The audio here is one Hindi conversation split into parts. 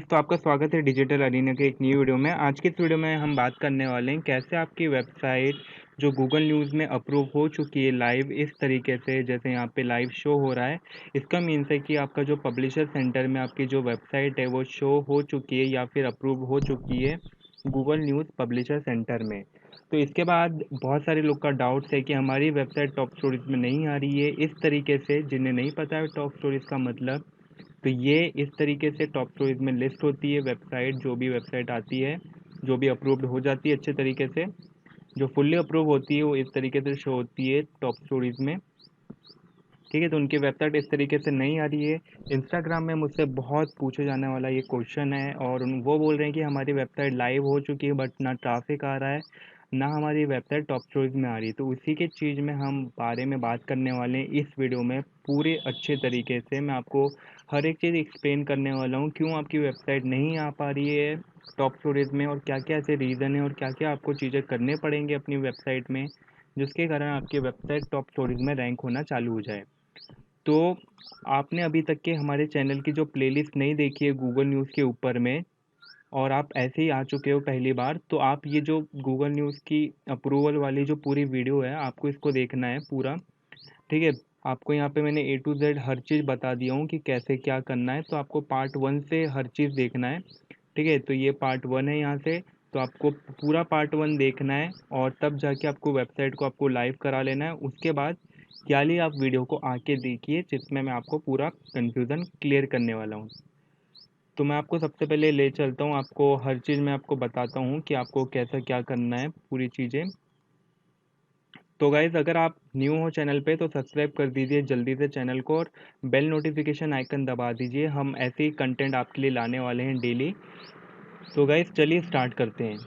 तो आपका स्वागत है डिजिटल अरीना के एक न्यू वीडियो में। आज की इस वीडियो में हम बात करने वाले हैं कैसे आपकी वेबसाइट जो गूगल न्यूज़ में अप्रूव हो चुकी है लाइव इस तरीके से, जैसे यहाँ पे लाइव शो हो रहा है। इसका मीन्स है कि आपका जो पब्लिशर सेंटर में आपकी जो वेबसाइट है वो शो हो चुकी है या फिर अप्रूव हो चुकी है गूगल न्यूज़ पब्लिशर सेंटर में। तो इसके बाद बहुत सारे लोग का डाउट्स है कि हमारी वेबसाइट टॉप स्टोरीज में नहीं आ रही है। इस तरीके से जिन्हें नहीं पता है टॉप स्टोरीज का मतलब, तो ये इस तरीके से टॉप स्टोरीज में लिस्ट होती है वेबसाइट, जो भी वेबसाइट आती है जो भी अप्रूव्ड हो जाती है अच्छे तरीके से, जो फुल्ली अप्रूव होती है वो इस तरीके से शो होती है टॉप स्टोरीज में। ठीक है, तो उनकी वेबसाइट इस तरीके से नहीं आ रही है। इंस्टाग्राम में मुझसे बहुत पूछे जाने वाला ये क्वेश्चन है और वो बोल रहे हैं कि हमारी वेबसाइट लाइव हो चुकी है बट ना ट्रैफिक आ रहा है, ना हमारी वेबसाइट टॉप स्टोरीज में आ रही है। तो उसी के चीज़ में हम बारे में बात करने वाले हैं इस वीडियो में पूरे अच्छे तरीके से। मैं आपको हर एक चीज़ एक्सप्लेन करने वाला हूँ क्यों आपकी वेबसाइट नहीं आ पा रही है टॉप स्टोरेज में, और क्या क्या ऐसे रीज़न है और क्या क्या आपको चीज़ें करने पड़ेंगे अपनी वेबसाइट में जिसके कारण आपकी वेबसाइट टॉप स्टोरेज में रैंक होना चालू हो जाए। तो आपने अभी तक के हमारे चैनल की जो प्लेलिस्ट नहीं देखी है गूगल न्यूज़ के ऊपर में, और आप ऐसे ही आ चुके हो पहली बार, तो आप ये जो गूगल न्यूज़ की अप्रूवल वाली जो पूरी वीडियो है आपको इसको देखना है पूरा। ठीक है, आपको यहाँ पे मैंने ए टू जेड हर चीज़ बता दिया हूँ कि कैसे क्या करना है, तो आपको पार्ट वन से हर चीज़ देखना है। ठीक है, तो ये पार्ट वन है यहाँ से, तो आपको पूरा पार्ट वन देखना है और तब जाके आपको वेबसाइट को आपको लाइव करा लेना है। उसके बाद खाली आप वीडियो को आके देखिए जिसमें मैं आपको पूरा कन्फ्यूज़न क्लियर करने वाला हूँ। तो मैं आपको सबसे पहले ले चलता हूँ, आपको हर चीज़ मैं आपको बताता हूँ कि आपको कैसा क्या करना है पूरी चीज़ें। तो गाइज़, अगर आप न्यू हो चैनल पे तो सब्सक्राइब कर दीजिए जल्दी से चैनल को और बेल नोटिफिकेशन आइकन दबा दीजिए। हम ऐसे ही कंटेंट आपके लिए लाने वाले हैं डेली। तो गाइज़ चलिए स्टार्ट करते हैं।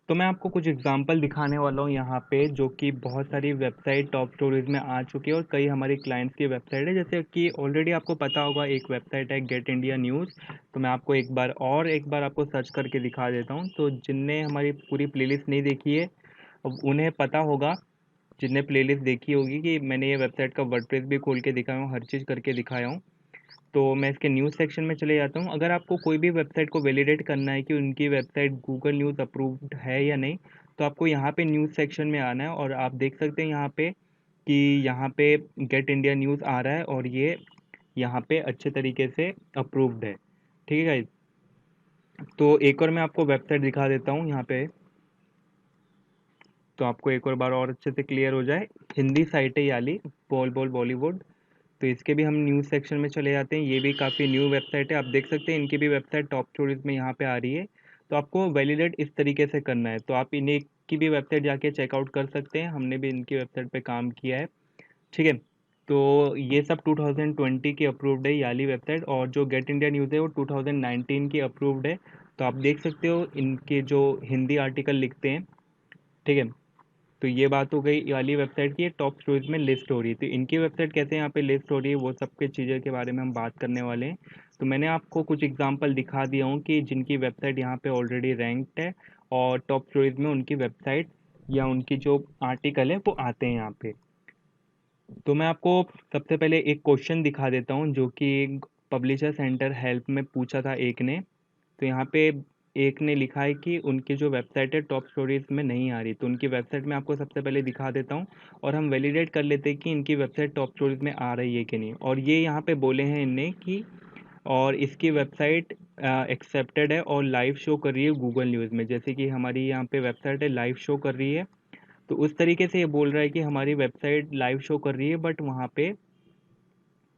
तो मैं आपको कुछ एग्जांपल दिखाने वाला हूँ यहाँ पे, जो कि बहुत सारी वेबसाइट टॉप स्टोरीज में आ चुकी है और कई हमारे क्लाइंट्स की वेबसाइट है। जैसे कि ऑलरेडी आपको पता होगा एक वेबसाइट है गेट इंडिया न्यूज़। तो मैं आपको एक बार आपको सर्च करके दिखा देता हूँ। तो जिनने हमारी पूरी प्लेलिस्ट नहीं देखी है अब उन्हें पता होगा, जिनने प्लेलिस्ट देखी होगी, कि मैंने ये वेबसाइट का वर्डप्रेस भी खोल के दिखाया हूँ, हर चीज़ करके दिखाया हूँ। तो मैं इसके न्यूज़ सेक्शन में चले जाता हूँ। अगर आपको कोई भी वेबसाइट को वैलिडेट करना है कि उनकी वेबसाइट गूगल न्यूज़ अप्रूव्ड है या नहीं, तो आपको यहाँ पे न्यूज़ सेक्शन में आना है और आप देख सकते हैं यहाँ पे कि यहाँ पे गेट इंडिया न्यूज़ आ रहा है और ये यहाँ पे अच्छे तरीके से अप्रूव्ड है। ठीक है गाइज, तो एक और मैं आपको वेबसाइट दिखा देता हूँ यहाँ पे, तो आपको एक और बार और अच्छे से क्लियर हो जाए। हिंदी साइट है याली बॉल बॉल बॉलीवुड। तो इसके भी हम न्यूज़ सेक्शन में चले जाते हैं। ये भी काफ़ी न्यू वेबसाइट है, आप देख सकते हैं इनकी भी वेबसाइट टॉप स्टोरीज में यहाँ पे आ रही है। तो आपको वैलिडेट इस तरीके से करना है, तो आप इन्हीं की भी वेबसाइट जाके चेकआउट कर सकते हैं, हमने भी इनकी वेबसाइट पे काम किया है। ठीक है, तो ये सब 2020 की अप्रूव्ड है याली वेबसाइट, और जो गेट इंडिया न्यूज़ है वो 2019 की अप्रूव्ड है। तो आप देख सकते हो इनके जो हिंदी आर्टिकल लिखते हैं। ठीक है, तो ये बात हो गई ये वाली वेबसाइट की, टॉप स्टोरीज में लिस्ट हो रही थी। इनकी वेबसाइट कैसे यहाँ पे लिस्ट हो रही है वो सब के चीज़ों के बारे में हम बात करने वाले हैं। तो मैंने आपको कुछ एग्जांपल दिखा दिया हूँ कि जिनकी वेबसाइट यहाँ पे ऑलरेडी रैंक्ड है और टॉप स्टोरीज में उनकी वेबसाइट या उनकी जो आर्टिकल है वो आते हैं यहाँ पे। तो मैं आपको सबसे पहले एक क्वेश्चन दिखा देता हूँ जो कि पब्लिशर सेंटर हेल्प में पूछा था एक ने। तो यहाँ पे एक ने लिखा है कि उनकी जो वेबसाइट है टॉप स्टोरीज में नहीं आ रही, तो उनकी वेबसाइट में आपको सबसे पहले दिखा देता हूँ और हम वैलिडेट कर लेते हैं कि इनकी वेबसाइट टॉप स्टोरीज में आ रही है कि नहीं। और ये यहाँ पे बोले हैं इनने कि और इसकी वेबसाइट एक्सेप्टेड है और लाइव शो कर रही है गूगल न्यूज़ में, जैसे कि हमारी यहाँ पे वेबसाइट है लाइव शो कर रही है। तो उस तरीके से ये बोल रहा है कि हमारी वेबसाइट लाइव शो कर रही है बट वहाँ पे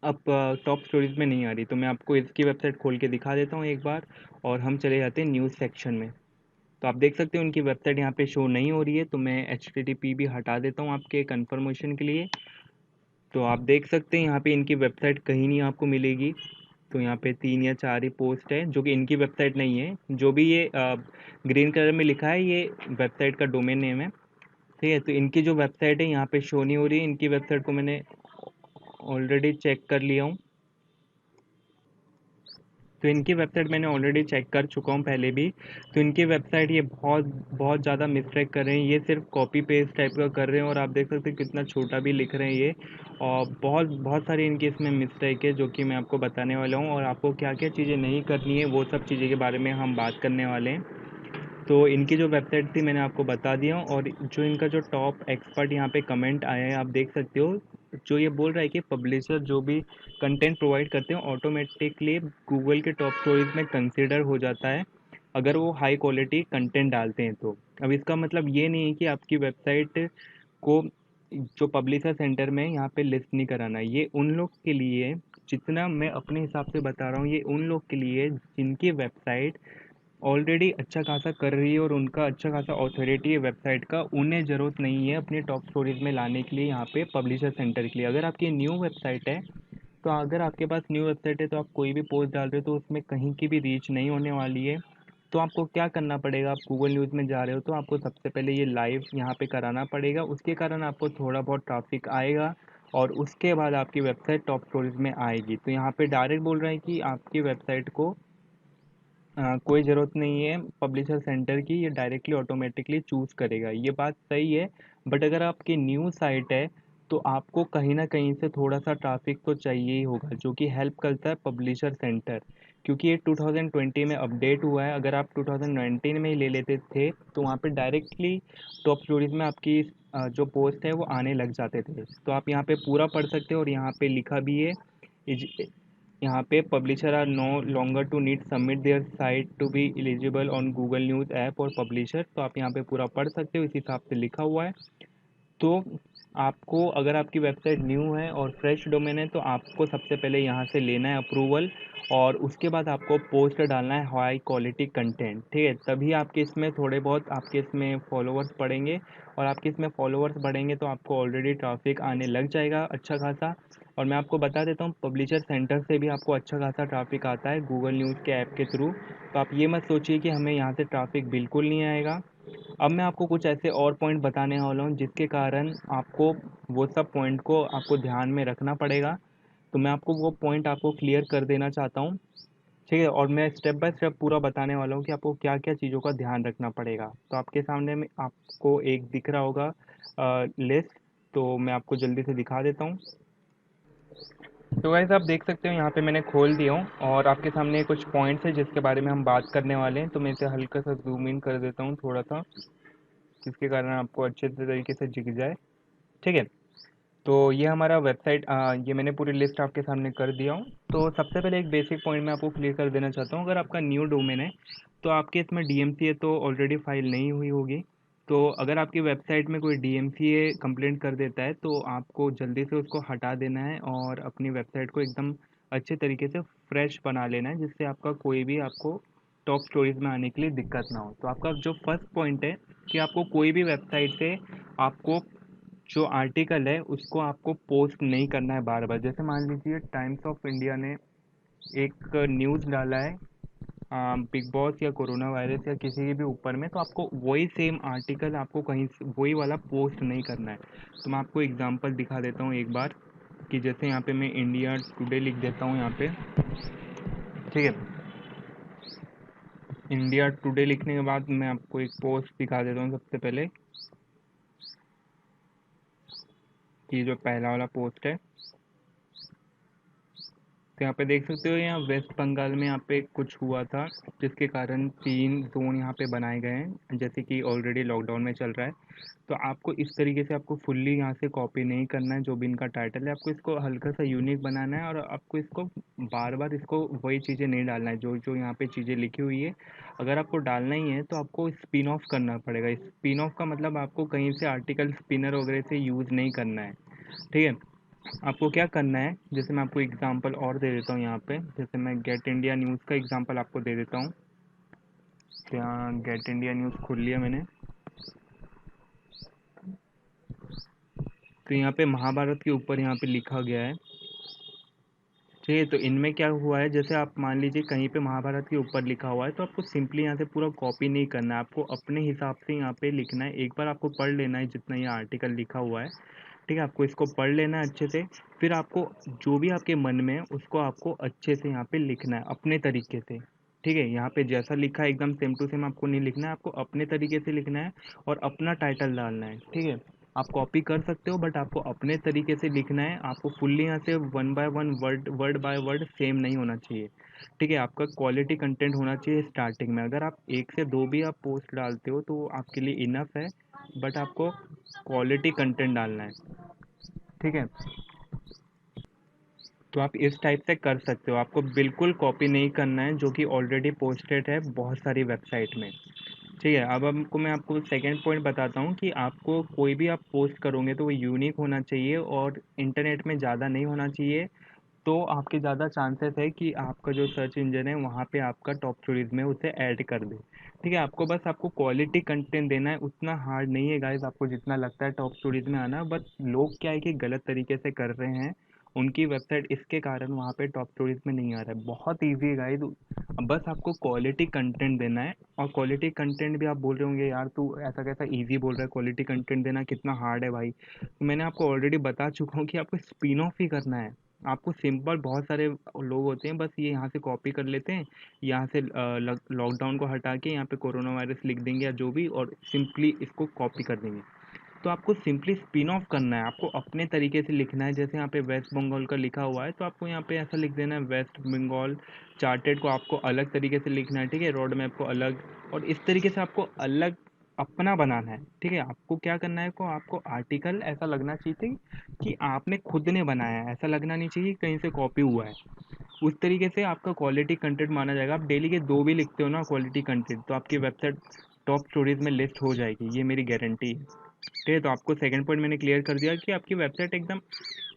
अब टॉप स्टोरीज में नहीं आ रही। तो मैं आपको इसकी वेबसाइट खोल के दिखा देता हूँ एक बार, और हम चले जाते हैं न्यूज़ सेक्शन में। तो आप देख सकते हैं उनकी वेबसाइट यहाँ पे शो नहीं हो रही है, तो मैं HTTP भी हटा देता हूँ आपके कंफर्मेशन के लिए। तो आप देख सकते हैं यहाँ पे इनकी वेबसाइट कहीं नहीं आपको मिलेगी। तो यहाँ पे 3 या 4 ही पोस्ट है जो कि इनकी वेबसाइट नहीं है। जो भी ये ग्रीन कलर में लिखा है ये वेबसाइट का डोमेन नेम है। ठीक है, तो इनकी जो वेबसाइट है यहाँ पे शो नहीं हो रही है। इनकी वेबसाइट को मैंने ऑलरेडी चेक कर लिया हूँ। तो इनकी वेबसाइट मैंने ऑलरेडी चेक कर चुका हूँ पहले भी। तो इनकी वेबसाइट ये बहुत बहुत ज़्यादा मिसटेक कर रहे हैं, ये सिर्फ कॉपी पेस्ट टाइप का कर रहे हैं, और आप देख सकते हैं कितना छोटा भी लिख रहे हैं ये। और बहुत बहुत सारी इनकी इसमें मिस्टेक है जो कि मैं आपको बताने वाला हूँ, और आपको क्या क्या चीज़ें नहीं करनी है वो सब चीज़ें के बारे में हम बात करने वाले हैं। तो इनकी जो वेबसाइट थी मैंने आपको बता दिया, और जो इनका जो टॉप एक्सपर्ट यहाँ पे कमेंट आया है आप देख सकते हो, जो ये बोल रहा है कि पब्लिशर जो भी कंटेंट प्रोवाइड करते हैं ऑटोमेटिकली गूगल के टॉप स्टोरीज में कंसीडर हो जाता है अगर वो हाई क्वालिटी कंटेंट डालते हैं तो। अब इसका मतलब ये नहीं है कि आपकी वेबसाइट को जो पब्लिशर सेंटर में यहाँ पे लिस्ट नहीं कराना है, ये उन लोग के लिए, जितना मैं अपने हिसाब से बता रहा हूँ, ये उन लोग के लिए जिनकी वेबसाइट ऑलरेडी अच्छा खासा कर रही है और उनका अच्छा खासा ऑथोरिटी है वेबसाइट का, उन्हें ज़रूरत नहीं है अपने टॉप स्टोरीज में लाने के लिए यहाँ पे पब्लिशर सेंटर के लिए। अगर आपकी न्यू वेबसाइट है, तो अगर आपके पास न्यू वेबसाइट है तो आप कोई भी पोस्ट डाल रहे हो तो उसमें कहीं की भी रीच नहीं होने वाली है। तो आपको क्या करना पड़ेगा, आप गूगल न्यूज़ में जा रहे हो तो आपको सबसे पहले ये लाइव यहाँ पे कराना पड़ेगा, उसके कारण आपको थोड़ा बहुत ट्रैफिक आएगा, और उसके बाद आपकी वेबसाइट टॉप स्टोरीज में आएगी। तो यहाँ पे डायरेक्ट बोल रहे हैं कि आपकी वेबसाइट को कोई ज़रूरत नहीं है पब्लिशर सेंटर की, ये डायरेक्टली ऑटोमेटिकली चूज़ करेगा, ये बात सही है। बट अगर आपकी न्यू साइट है तो आपको कहीं ना कहीं से थोड़ा सा ट्रैफिक तो चाहिए ही होगा, जो कि हेल्प करता है पब्लिशर सेंटर, क्योंकि ये 2020 में अपडेट हुआ है। अगर आप 2019 में ही ले लेते थे तो वहाँ पे डायरेक्टली टॉप स्टोरीज में आपकी जो पोस्ट है वो आने लग जाते थे। तो आप यहाँ पे पूरा पढ़ सकते हो, और यहाँ पे लिखा भी है यहाँ पे publisher are no longer to need submit their site to be eligible on Google news app और पब्लिशर। तो आप यहाँ पे पूरा पढ़ सकते हो, इस हिसाब से लिखा हुआ है। तो आपको, अगर आपकी वेबसाइट न्यू है और फ्रेश डोमेन है, तो आपको सबसे पहले यहाँ से लेना है अप्रूवल, और उसके बाद आपको पोस्ट डालना है हाई क्वालिटी कंटेंट, ठीक है। तभी आपके इसमें थोड़े बहुत आपके इसमें फॉलोअर्स बढ़ेंगे, और आपके इसमें फॉलोअर्स बढ़ेंगे तो आपको ऑलरेडी ट्रैफिक आने लग जाएगा अच्छा खासा। और मैं आपको बता देता हूँ पब्लिशर सेंटर से भी आपको अच्छा खासा ट्रैफिक आता है गूगल न्यूज़ के ऐप के थ्रू। तो आप ये मत सोचिए कि हमें यहाँ से ट्रैफिक बिल्कुल नहीं आएगा। अब मैं आपको कुछ ऐसे और पॉइंट बताने वाला हूँ जिसके कारण आपको वो सब पॉइंट को आपको ध्यान में रखना पड़ेगा। तो मैं आपको वो पॉइंट आपको क्लियर कर देना चाहता हूँ, ठीक है। और मैं स्टेप बाय स्टेप पूरा बताने वाला हूँ कि आपको क्या क्या चीज़ों का ध्यान रखना पड़ेगा। तो आपके सामने में आपको एक दिख रहा होगा लिस्ट, तो मैं आपको जल्दी से दिखा देता हूँ। तो गाइस आप देख सकते हो यहाँ पे मैंने खोल दिया हूँ, और आपके सामने कुछ पॉइंट्स है जिसके बारे में हम बात करने वाले हैं। तो मैं इसे हल्का सा जूम इन कर देता हूँ थोड़ा सा, जिसके कारण आपको अच्छे तरीके से दिख जाए, ठीक है। तो ये हमारा वेबसाइट, ये मैंने पूरी लिस्ट आपके सामने कर दिया हूँ। तो सबसे पहले एक बेसिक पॉइंट मैं आपको क्लियर कर देना चाहता हूँ, अगर आपका न्यू डोमेन है तो आपके इसमें डीएमसीए तो ऑलरेडी फाइल नहीं हुई होगी। तो अगर आपकी वेबसाइट में कोई डीएमसीए कंप्लेंट कर देता है तो आपको जल्दी से उसको हटा देना है, और अपनी वेबसाइट को एकदम अच्छे तरीके से फ्रेश बना लेना है, जिससे आपका कोई भी आपको टॉप स्टोरीज में आने के लिए दिक्कत ना हो। तो आपका जो फर्स्ट पॉइंट है कि आपको कोई भी वेबसाइट से आपको जो आर्टिकल है उसको आपको पोस्ट नहीं करना है बार बार। जैसे मान लीजिए टाइम्स ऑफ इंडिया ने एक न्यूज़ डाला है बिग बॉस या कोरोना वायरस या किसी के भी ऊपर में, तो आपको वही सेम आर्टिकल आपको कहीं से वही वाला पोस्ट नहीं करना है। तो मैं आपको एग्जांपल दिखा देता हूँ एक बार, कि जैसे यहाँ पे मैं इंडिया टुडे लिख देता हूँ यहाँ पे, ठीक है। इंडिया टुडे लिखने के बाद मैं आपको एक पोस्ट दिखा देता हूँ सबसे पहले, कि जो पहला वाला पोस्ट है। तो यहाँ पे देख सकते हो, यहाँ वेस्ट बंगाल में यहाँ पे कुछ हुआ था जिसके कारण 3 जोन यहाँ पे बनाए गए हैं, जैसे कि ऑलरेडी लॉकडाउन में चल रहा है। तो आपको इस तरीके से आपको फुल्ली यहाँ से कॉपी नहीं करना है, जो भी इनका टाइटल है आपको इसको हल्का सा यूनिक बनाना है, और आपको इसको बार बार इसको वही चीज़ें नहीं डालना है जो जो यहाँ पे चीज़ें लिखी हुई है। अगर आपको डालना ही है तो आपको स्पिन ऑफ करना पड़ेगा। स्पिन ऑफ का मतलब आपको कहीं से आर्टिकल स्पिनर वगैरह से यूज़ नहीं करना है, ठीक है। आपको क्या करना है, जैसे मैं आपको एग्जांपल और दे देता हूँ यहाँ पे, जैसे मैं गेट इंडिया न्यूज़ का एग्जांपल आपको दे देता हूँ। तो यहाँ गेट इंडिया न्यूज़ खोल लिया मैंने। तो यहाँ पे महाभारत के ऊपर यहाँ पे लिखा गया है, ठीक है। तो इनमें क्या हुआ है, जैसे आप मान लीजिए कहीं पे महाभारत के ऊपर लिखा हुआ है तो आपको सिंपली यहाँ से पूरा कॉपी नहीं करना है, आपको अपने हिसाब से यहाँ पे लिखना है। एक बार आपको पढ़ लेना है जितना ये आर्टिकल लिखा हुआ है, ठीक है, आपको इसको पढ़ लेना है अच्छे से, फिर आपको जो भी आपके मन में है उसको आपको अच्छे से यहाँ पे लिखना है अपने तरीके से। ठीक है, यहाँ पे जैसा लिखा है एकदम सेम टू सेम आपको नहीं लिखना है, आपको अपने तरीके से लिखना है और अपना टाइटल डालना है। ठीक है, आप कॉपी कर सकते हो बट आपको अपने तरीके से लिखना है, आपको फुल्ली यहाँ से one by one word word by word same नहीं होना चाहिए। ठीक है, आपका क्वालिटी कंटेंट होना चाहिए स्टार्टिंग में। अगर आप एक से दो भी आप पोस्ट डालते हो तो आपके लिए इनफ है, बट आपको क्वालिटी कंटेंट डालना है। ठीक है, तो आप इस टाइप से कर सकते हो, आपको बिल्कुल कॉपी नहीं करना है जो कि ऑलरेडी पोस्टेड है बहुत सारी वेबसाइट में। ठीक है, अब हमको मैं आपको सेकंड पॉइंट बताता हूँ कि आपको कोई भी आप पोस्ट करोगे तो वो यूनिक होना चाहिए और इंटरनेट में ज़्यादा नहीं होना चाहिए। तो आपके ज़्यादा चांसेस है कि आपका जो सर्च इंजन है वहाँ पे आपका टॉप स्टोरीज में उसे ऐड कर दे। ठीक है, आपको क्वालिटी कंटेंट देना है, उतना हार्ड नहीं है गाइस आपको जितना लगता है टॉप स्टोरीज में आना, बट लोग क्या है कि गलत तरीके से कर रहे हैं, उनकी वेबसाइट इसके कारण वहाँ पे टॉप स्टोरीज में नहीं आ रहा है। बहुत ईजी है गाइस, बस आपको क्वालिटी कंटेंट देना है। और क्वालिटी कंटेंट भी आप बोल रहे होंगे यार तू ऐसा कैसा ईजी बोल रहा है, क्वालिटी कंटेंट देना कितना हार्ड है भाई। तो मैंने आपको ऑलरेडी बता चुका हूँ कि आपको स्पिन ऑफ ही करना है। आपको सिंपल, बहुत सारे लोग होते हैं बस ये यहाँ से कॉपी कर लेते हैं, यहाँ से लॉकडाउन को हटा के यहाँ पे कोरोना वायरस लिख देंगे या जो भी, और सिंपली इसको कॉपी कर देंगे। तो आपको सिंपली स्पिन ऑफ करना है, आपको अपने तरीके से लिखना है। जैसे यहाँ पे वेस्ट बंगाल का लिखा हुआ है तो आपको यहाँ पे ऐसा लिख देना है, वेस्ट बंगाल चार्टेड को आपको अलग तरीके से लिखना है। ठीक है, रोड मैप को अलग, और इस तरीके से आपको अलग अपना बनाना है। ठीक है, आपको क्या करना है, को आपको आर्टिकल ऐसा लगना चाहिए कि आपने खुद ने बनाया है, ऐसा लगना नहीं चाहिए कहीं से कॉपी हुआ है। उस तरीके से आपका क्वालिटी कंटेंट माना जाएगा। आप डेली के दो भी लिखते हो ना क्वालिटी कंटेंट, तो आपकी वेबसाइट टॉप स्टोरीज में लिस्ट हो जाएगी, ये मेरी गारंटी है। ठीक है, तो आपको सेकंड पॉइंट मैंने क्लियर कर दिया कि आपकी वेबसाइट एकदम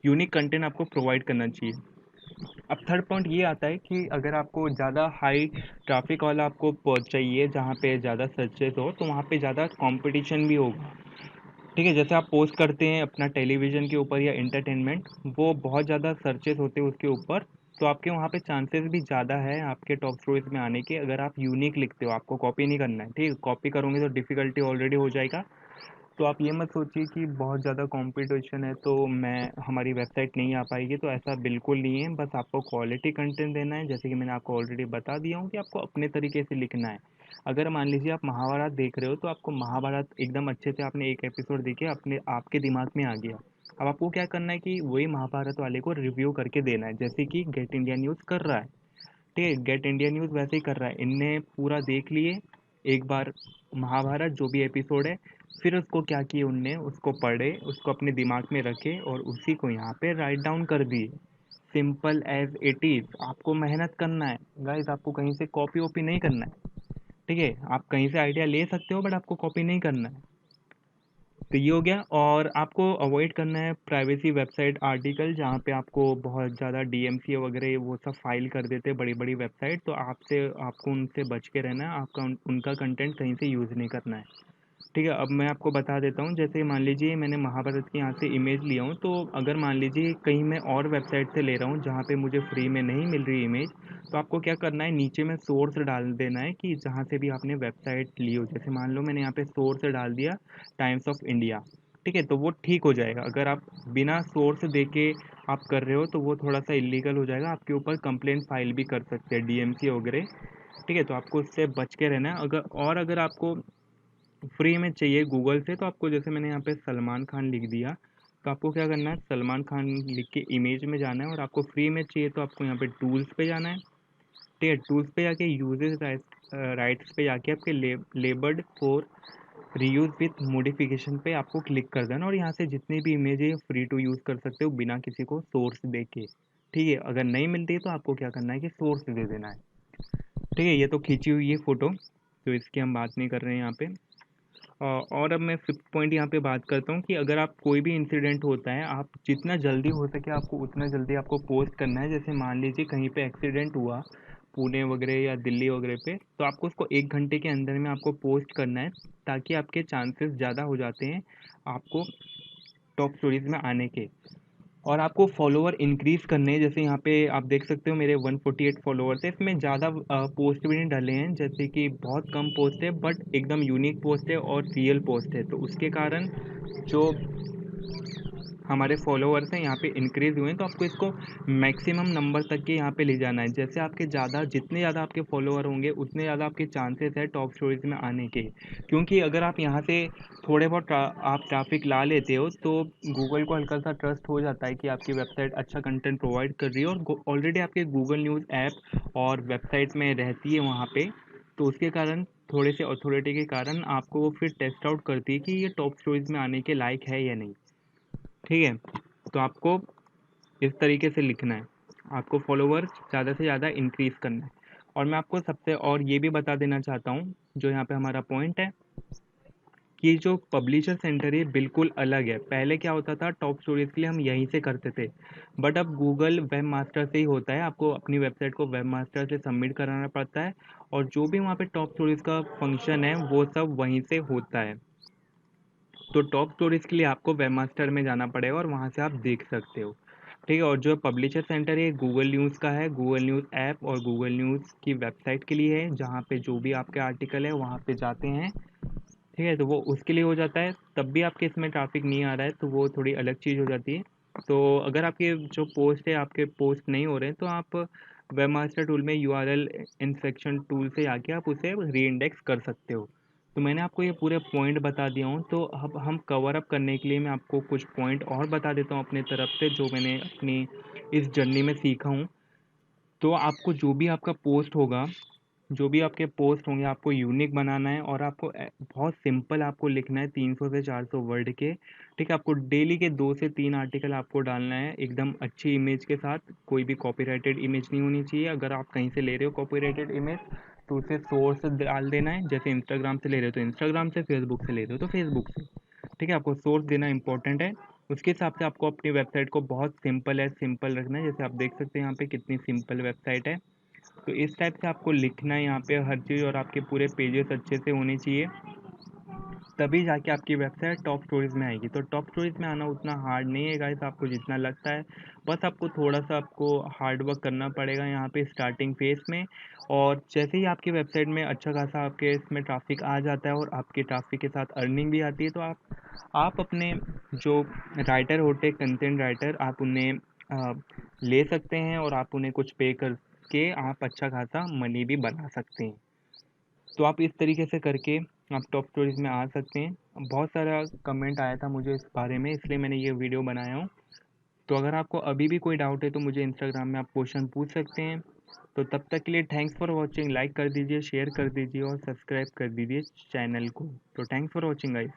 यूनिक कंटेंट आपको प्रोवाइड करना चाहिए। अब थर्ड पॉइंट ये आता है कि अगर आपको ज़्यादा हाई ट्रैफिक वाला आपको चाहिए जहाँ पे ज़्यादा सर्चेस हो, तो वहाँ पे ज़्यादा कंपटीशन भी होगा। ठीक है, जैसे आप पोस्ट करते हैं अपना टेलीविज़न के ऊपर या एंटरटेनमेंट, वो बहुत ज़्यादा सर्चेस होते हैं उसके ऊपर, तो आपके वहाँ पे चांसेस भी ज़्यादा है आपके टॉप स्टोरीज में आने के, अगर आप यूनिक लिखते हो। आपको कॉपी नहीं करना है, ठीक है, कॉपी करोगे तो डिफ़िकल्टी ऑलरेडी हो जाएगा। तो आप ये मत सोचिए कि बहुत ज़्यादा कंपटीशन है तो मैं हमारी वेबसाइट नहीं आ पाएगी, तो ऐसा बिल्कुल नहीं है। बस आपको क्वालिटी कंटेंट देना है, जैसे कि मैंने आपको ऑलरेडी बता दिया हूँ कि आपको अपने तरीके से लिखना है। अगर मान लीजिए आप महाभारत देख रहे हो तो आपको महाभारत एकदम अच्छे से आपने एक एपिसोड देखे, अपने आपके दिमाग में आ गया। अब आपको क्या करना है कि वही महाभारत वाले को रिव्यू करके देना है, जैसे कि गेट इंडिया न्यूज़ कर रहा है। ठीक है, गेट इंडिया न्यूज़ वैसे ही कर रहा है, इनने पूरा देख लिए एक बार महाभारत जो भी एपिसोड है, फिर उसको क्या किए उनने, उसको पढ़े, उसको अपने दिमाग में रखे और उसी को यहाँ पे राइट डाउन कर दिए। सिंपल एज इट इज़, आपको मेहनत करना है गाइस, आपको कहीं से कॉपी वॉपी नहीं करना है। ठीक है, आप कहीं से आइडिया ले सकते हो बट आपको कॉपी नहीं करना है। तो ये हो गया, और आपको अवॉइड करना है प्राइवेसी वेबसाइट आर्टिकल जहाँ पे आपको बहुत ज़्यादा डीएमसी वगैरह वो सब फाइल कर देते हैं बड़ी बड़ी वेबसाइट, तो आपको उनसे बच के रहना है, आपका उनका कंटेंट कहीं से यूज़ नहीं करना है। ठीक है, अब मैं आपको बता देता हूँ, जैसे मान लीजिए मैंने महाभारत की यहाँ से इमेज लिया हूँ, तो अगर मान लीजिए कहीं मैं और वेबसाइट से ले रहा हूँ जहाँ पे मुझे फ्री में नहीं मिल रही इमेज, तो आपको क्या करना है, नीचे में सोर्स डाल देना है कि जहाँ से भी आपने वेबसाइट ली हो। जैसे मान लो मैंने यहाँ पे सोर्स डाल दिया टाइम्स ऑफ इंडिया। ठीक है, तो वो ठीक हो जाएगा। अगर आप बिना सोर्स देके आप कर रहे हो तो वो थोड़ा सा इलीगल हो जाएगा, आपके ऊपर कंप्लेंट फाइल भी कर सकते हैं डीएमसी वगैरह। ठीक है, तो आपको उससे बच के रहना है। अगर आपको फ्री में चाहिए गूगल से, तो आपको जैसे मैंने यहाँ पे सलमान खान लिख दिया, तो आपको क्या करना है, सलमान खान लिख के इमेज में जाना है, और आपको फ्री में चाहिए तो आपको यहाँ पे टूल्स पे जाना है। ठीक है, टूल्स पे जाके यूजेस राइट्स पे जाके आपके लेबर्ड फॉर रीयूज विथ मॉडिफिकेशन पे आपको क्लिक कर देना, और यहाँ से जितनी भी इमेज है फ्री टू यूज़ कर सकते हो बिना किसी को सोर्स दे के। ठीक है, अगर नहीं मिलती है तो आपको क्या करना है कि सोर्स दे देना है। ठीक है, ये तो खींची हुई है फ़ोटो, तो इसकी हम बात नहीं कर रहे हैं यहाँ पे। और अब मैं फिफ्थ पॉइंट यहाँ पे बात करता हूँ कि अगर आप कोई भी इंसिडेंट होता है, आप जितना जल्दी हो सके आपको उतना जल्दी आपको पोस्ट करना है। जैसे मान लीजिए कहीं पे एक्सीडेंट हुआ पुणे वगैरह या दिल्ली वगैरह पे, तो आपको उसको 1 घंटे के अंदर में आपको पोस्ट करना है, ताकि आपके चांसेस ज़्यादा हो जाते हैं आपको टॉप स्टोरीज में आने के। और आपको फॉलोवर इंक्रीज़ करने हैं, जैसे यहाँ पे आप देख सकते हो मेरे 148 फॉलोवर्स है, इसमें ज़्यादा पोस्ट भी नहीं डाले हैं, जैसे कि बहुत कम पोस्ट है बट एकदम यूनिक पोस्ट है और रियल पोस्ट है, तो उसके कारण जो हमारे फॉलोअर्स हैं यहाँ पे इंक्रीज़ हुए हैं, तो आपको इसको मैक्सिमम नंबर तक के यहाँ पे ले जाना है। जैसे आपके जितने ज़्यादा आपके फॉलोअर होंगे उतने ज़्यादा आपके चांसेस है टॉप स्टोरीज़ में आने के। क्योंकि अगर आप यहाँ से थोड़े बहुत आप ट्रैफिक ला लेते हो तो गूगल को हल्का सा ट्रस्ट हो जाता है कि आपकी वेबसाइट अच्छा कंटेंट प्रोवाइड कर रही है और ऑलरेडी आपके गूगल न्यूज़ ऐप और वेबसाइट में रहती है वहाँ पे, तो उसके कारण थोड़े से अथॉरिटी के कारण आपको वो फिर टेस्ट आउट करती है कि ये टॉप स्टोरीज़ में आने के लायक है या नहीं। ठीक है, तो आपको इस तरीके से लिखना है, आपको फॉलोवर्स ज़्यादा से ज़्यादा इंक्रीज़ करना है। और मैं आपको सबसे और ये भी बता देना चाहता हूँ, जो यहाँ पे हमारा पॉइंट है कि जो पब्लिशर सेंटर है बिल्कुल अलग है। पहले क्या होता था, टॉप स्टोरीज़ के लिए हम यहीं से करते थे, बट अब गूगल वेब मास्टर से ही होता है। आपको अपनी वेबसाइट को वेब मास्टर से सबमिट कराना पड़ता है और जो भी वहाँ पे टॉप स्टोरीज़ का फंक्शन है वो सब वहीं से होता है। तो टॉप स्टोरेज के लिए आपको वेब मास्टर में जाना पड़ेगा और वहाँ से आप देख सकते हो। ठीक है, और जो पब्लिशर सेंटर है गूगल न्यूज़ का है, गूगल न्यूज़ ऐप और गूगल न्यूज़ की वेबसाइट के लिए है, जहाँ पे जो भी आपके आर्टिकल है वहाँ पे जाते हैं। ठीक है, तो वो उसके लिए हो जाता है। तब भी आपके इसमें ट्रैफिक नहीं आ रहा है तो वो थोड़ी अलग चीज़ हो जाती है। तो अगर आपके जो पोस्ट है आपके पोस्ट नहीं हो रहे हैं तो आप वेब मास्टर टूल में यूआरएल इंस्पेक्शन टूल से आके आप उसे री इंडेक्स कर सकते हो। तो मैंने आपको ये पूरे पॉइंट बता दिया हूँ, तो अब हम कवर अप करने के लिए मैं आपको कुछ पॉइंट और बता देता हूँ अपने तरफ से, जो मैंने अपनी इस जर्नी में सीखा हूँ। तो आपको जो भी आपके पोस्ट होंगे आपको यूनिक बनाना है और आपको बहुत सिंपल आपको लिखना है, 300 से 400 वर्ड के। ठीक है, आपको डेली के 2 से 3 आर्टिकल आपको डालना है एकदम अच्छी इमेज के साथ। कोई भी कॉपीराइटेड इमेज नहीं होनी चाहिए। अगर आप कहीं से ले रहे हो कॉपीराइटेड इमेज तो उसे सोर्स डाल देना है। जैसे इंस्टाग्राम से ले रहे हो तो इंस्टाग्राम से, फेसबुक से ले रहे हो तो फेसबुक से। ठीक है, आपको सोर्स देना इंपॉर्टेंट है। उसके हिसाब से आपको अपनी वेबसाइट को बहुत सिंपल रखना है। जैसे आप देख सकते हैं यहाँ पे कितनी सिंपल वेबसाइट है। तो इस टाइप से आपको लिखना है यहाँ पे हर चीज़, और आपके पूरे पेजेस अच्छे से होने चाहिए, तभी जाके आपकी वेबसाइट टॉप स्टोरीज में आएगी। तो टॉप स्टोरीज में आना उतना हार्ड नहीं है गाइस, आपको जितना लगता है। बस आपको थोड़ा सा आपको हार्ड वर्क करना पड़ेगा यहाँ पे स्टार्टिंग फेज में। और जैसे ही आपकी वेबसाइट में अच्छा खासा आपके इसमें ट्रैफिक आ जाता है और आपके ट्रैफिक के साथ अर्निंग भी आती है, तो आप अपने जो राइटर होते हैं, कंटेंट राइटर, आप उन्हें ले सकते हैं और आप उन्हें कुछ पे करके आप अच्छा खासा मनी भी बना सकते हैं। तो आप इस तरीके से करके आप टॉप स्टोरीज में आ सकते हैं। बहुत सारा कमेंट आया था मुझे इस बारे में, इसलिए मैंने ये वीडियो बनाया हूँ। तो अगर आपको अभी भी कोई डाउट है तो मुझे इंस्टाग्राम में आप क्वेश्चन पूछ सकते हैं। तो तब तक के लिए थैंक्स फॉर वॉचिंग। लाइक कर दीजिए, शेयर कर दीजिए और सब्सक्राइब कर दीजिए चैनल को। तो थैंक्स फॉर वॉचिंग गाइस।